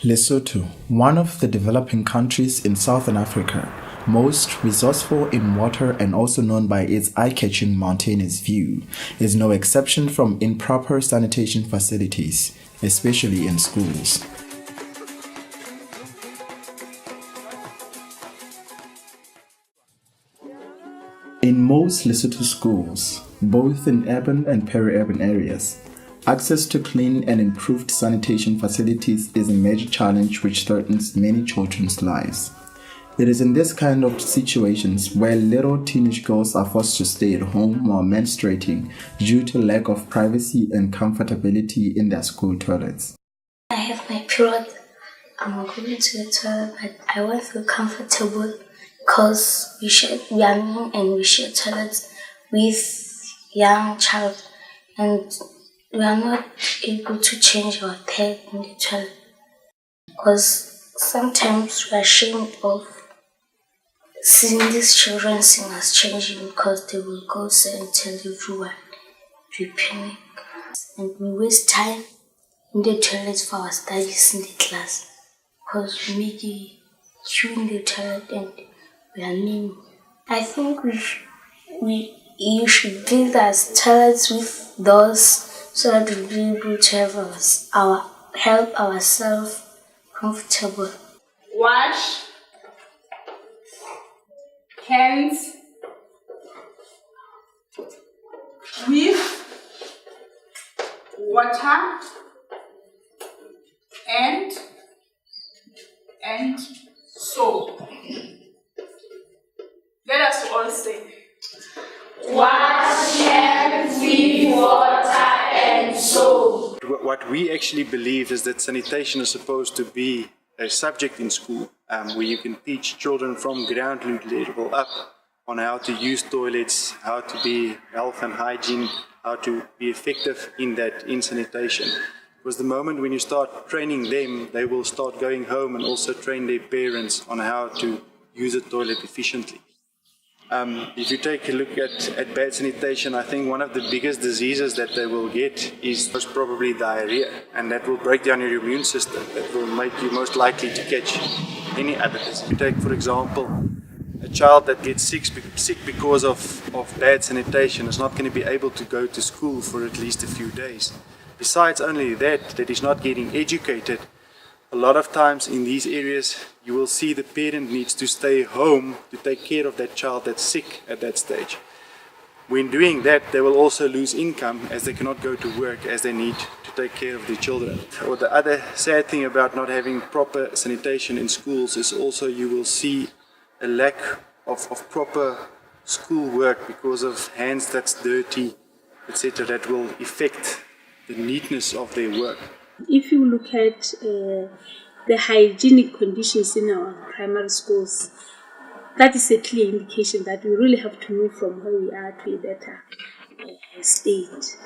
Lesotho, one of the developing countries in Southern Africa, most resourceful in water and also known by its eye-catching mountainous view, is no exception from improper sanitation facilities, especially in schools. In most Lesotho schools, both in urban and peri-urban areas, access to clean and improved sanitation facilities is a major challenge which threatens many children's lives. It is in this kind of situations where little teenage girls are forced to stay at home while menstruating due to lack of privacy and comfortability in their school toilets. I have my period. I'm going to the toilet, but I won't feel comfortable because we are young and we share toilets with young child, and we are not able to change our pad in the toilet because sometimes we are ashamed of seeing these children seeing us changing because they will go and tell everyone. We panic and we waste time in the toilets for our studies in the class because we make a queue in the toilet and we are new. I think you should build us toilets with doors so that we'll be able to have help ourselves comfortable. Wash hands with water and soap. Let us all say, wash hands with water and soap. What we actually believe is that sanitation is supposed to be a subject in school where you can teach children from ground level up on how to use toilets, how to be health and hygiene, how to be effective in sanitation. Because the moment when you start training them, they will start going home and also train their parents on how to use a toilet efficiently. If you take a look at bad sanitation, I think one of the biggest diseases that they will get is most probably diarrhea, and that will break down your immune system. That will make you most likely to catch any other disease. If you take, for example, a child that gets sick because of bad sanitation is not going to be able to go to school for at least a few days. Besides only that he's not getting educated. A lot of times in these areas, you will see the parent needs to stay home to take care of that child that's sick at that stage. When doing that, they will also lose income as they cannot go to work as they need to take care of their children. Or the other sad thing about not having proper sanitation in schools is also you will see a lack of proper school work because of hands that's dirty, etc. that will affect the neatness of their work. If you look at the hygienic conditions in our primary schools, that is a clear indication that we really have to move from where we are to a better state.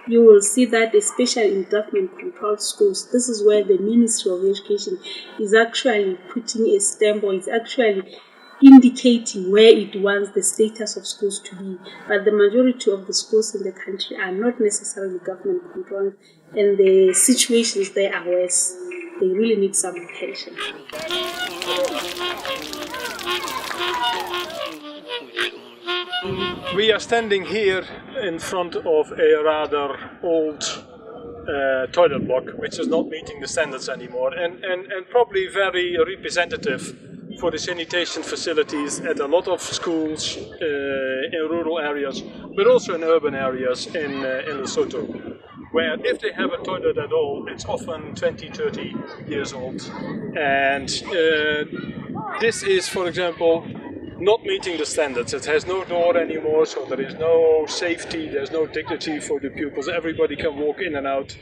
You will see that especially in government-controlled schools, this is where the Ministry of Education is actually putting a stamp, or is actually indicating where it wants the status of schools to be. But the majority of the schools in the country are not necessarily government controlled, and the situations there are worse. They really need some attention. We are standing here in front of a rather old toilet block, which is not meeting the standards anymore, and probably very representative for the sanitation facilities at a lot of schools in rural areas, but also in urban areas in Lesotho, where if they have a toilet at all, it's often 20, 30 years old. And this is, for example, not meeting the standards. It has no door anymore, so there is no safety, there's no dignity for the pupils. Everybody can walk in and out.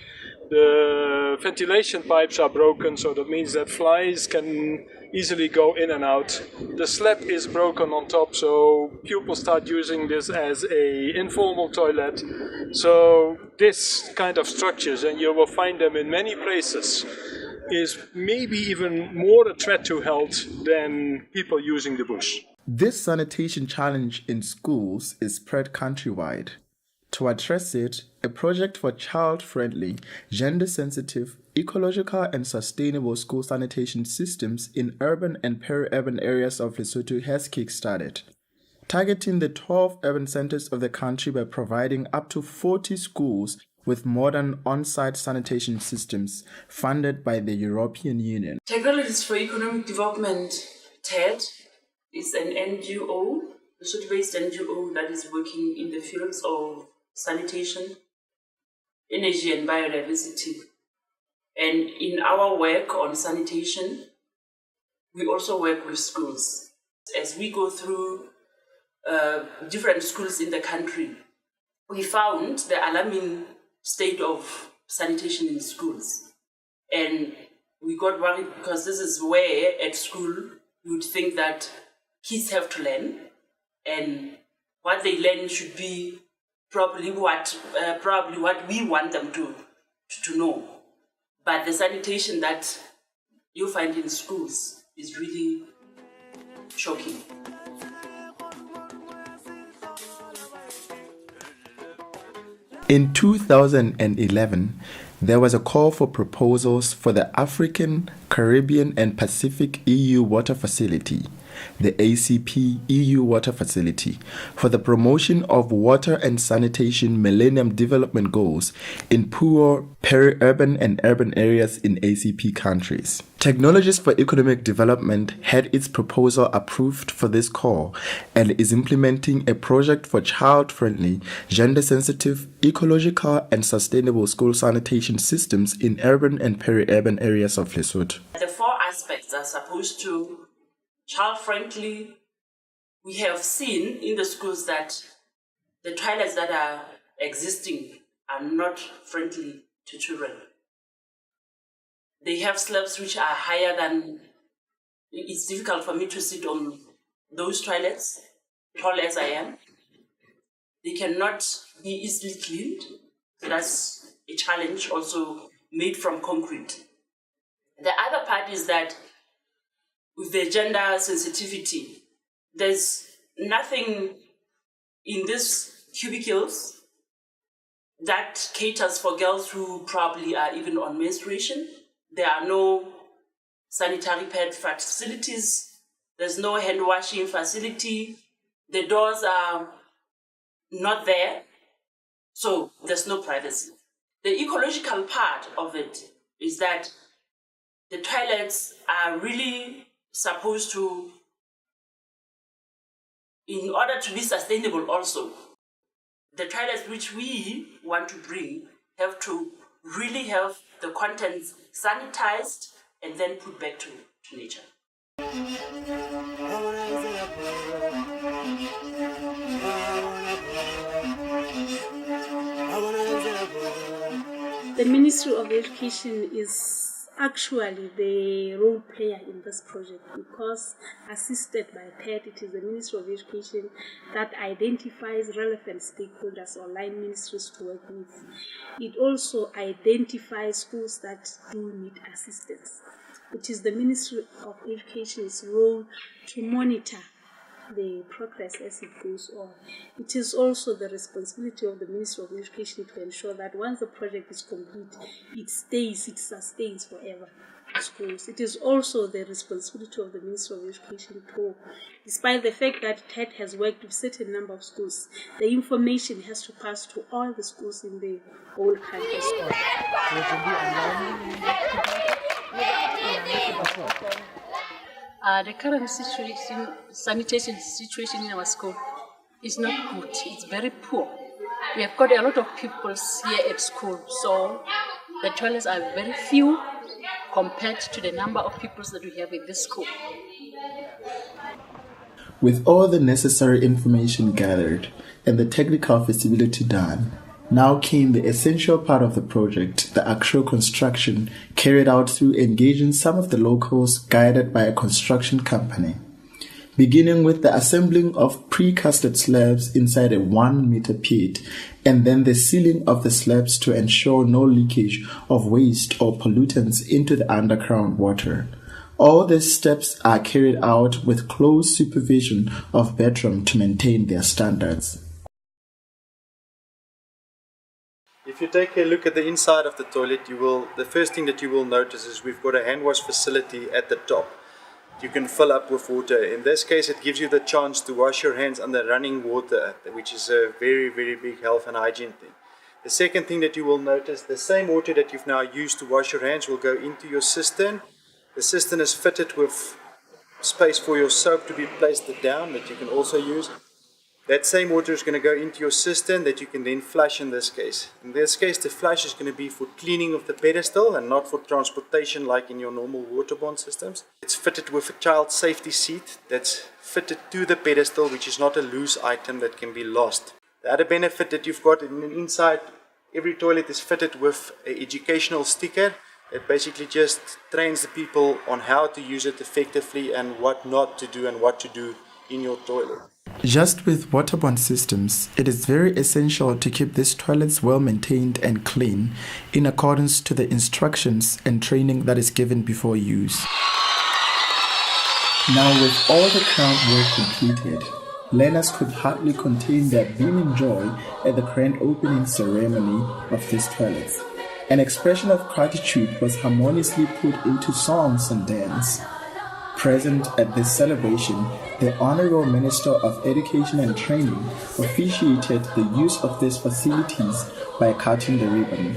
The ventilation pipes are broken, so that means that flies can easily go in and out. The slab is broken on top, so pupils start using this as an informal toilet. So this kind of structures, and you will find them in many places, is maybe even more a threat to health than people using the bush. This sanitation challenge in schools is spread countrywide. To address it, a project for child-friendly, gender-sensitive, ecological and sustainable school sanitation systems in urban and peri-urban areas of Lesotho has kick-started, targeting the 12 urban centers of the country by providing up to 40 schools with modern on-site sanitation systems funded by the European Union. Technologies for Economic Development, TED, is an NGO, a Lesotho-based NGO that is working in the fields of sanitation, energy and biodiversity. And in our work on sanitation, we also work with schools. As we go through different schools in the country, we found the alarming state of sanitation in schools. And we got worried because this is where at school you would think that kids have to learn, and what they learn should be probably what we want them to know. But the sanitation that you find in schools is really shocking. In 2011, there was a call for proposals for the African, Caribbean and Pacific EU Water Facility, the ACP-EU Water Facility, for the promotion of water and sanitation Millennium Development Goals in poor, peri-urban and urban areas in ACP countries. Technologies for Economic Development had its proposal approved for this call and is implementing a project for child-friendly, gender-sensitive, ecological and sustainable school sanitation systems in urban and peri-urban areas of Lesotho. The four aspects are supposed to child-friendly. We have seen in the schools that the toilets that are existing are not friendly to children. They have slabs which are higher than, it's difficult for me to sit on those toilets, tall as I am. They cannot be easily cleaned. That's a challenge, also made from concrete. The other part is that with the gender sensitivity, there's nothing in these cubicles that caters for girls who probably are even on menstruation. There are no sanitary pad facilities. There's no hand washing facility. The doors are not there. So there's no privacy. The ecological part of it is that the toilets are really supposed to, in order to be sustainable also, the toilets which we want to bring have to really have the contents sanitized and then put back to nature. The Ministry of Education is actually the role player in this project because, assisted by TED, it is the Ministry of Education that identifies relevant stakeholders or line ministries to work with. It also identifies schools that do need assistance. It is the Ministry of Education's role to monitor the progress as it goes on. It is also the responsibility of the Ministry of Education to ensure that once the project is complete, it sustains forever schools. It is also the responsibility of the Ministry of Education to, despite the fact that TED has worked with a certain number of schools, the information has to pass to all the schools in the whole country. The current sanitation situation in our school is not good. It's very poor. We have got a lot of pupils here at school, so the toilets are very few compared to the number of pupils that we have in this school. With all the necessary information gathered and the technical feasibility done, now came the essential part of the project, the actual construction, carried out through engaging some of the locals guided by a construction company. Beginning with the assembling of precasted slabs inside a 1-meter pit, and then the sealing of the slabs to ensure no leakage of waste or pollutants into the underground water. All these steps are carried out with close supervision of BORDA to maintain their standards. If you take a look at the inside of the toilet, the first thing that you will notice is we've got a hand wash facility at the top. You can fill up with water. In this case, it gives you the chance to wash your hands under running water, which is a very, very big health and hygiene thing. The second thing that you will notice, the same water that you've now used to wash your hands will go into your cistern. The cistern is fitted with space for your soap to be placed down that you can also use. That same water is going to go into your cistern that you can then flush in this case. In this case, the flush is going to be for cleaning of the pedestal and not for transportation like in your normal waterborne systems. It's fitted with a child safety seat that's fitted to the pedestal, which is not a loose item that can be lost. The other benefit that you've got inside every toilet is fitted with an educational sticker that basically just trains the people on how to use it effectively and what not to do and what to do in your toilet. Just with waterborne systems, it is very essential to keep these toilets well maintained and clean in accordance to the instructions and training that is given before use. Now, with all the groundwork completed, learners could hardly contain their beaming joy at the grand opening ceremony of these toilets. An expression of gratitude was harmoniously put into songs and dance. Present at this celebration, the Honorable Minister of Education and Training officiated the use of these facilities by cutting the ribbon.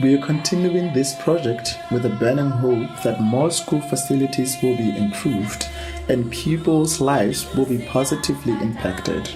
We are continuing this project with a burning hope that more school facilities will be improved and pupils' lives will be positively impacted.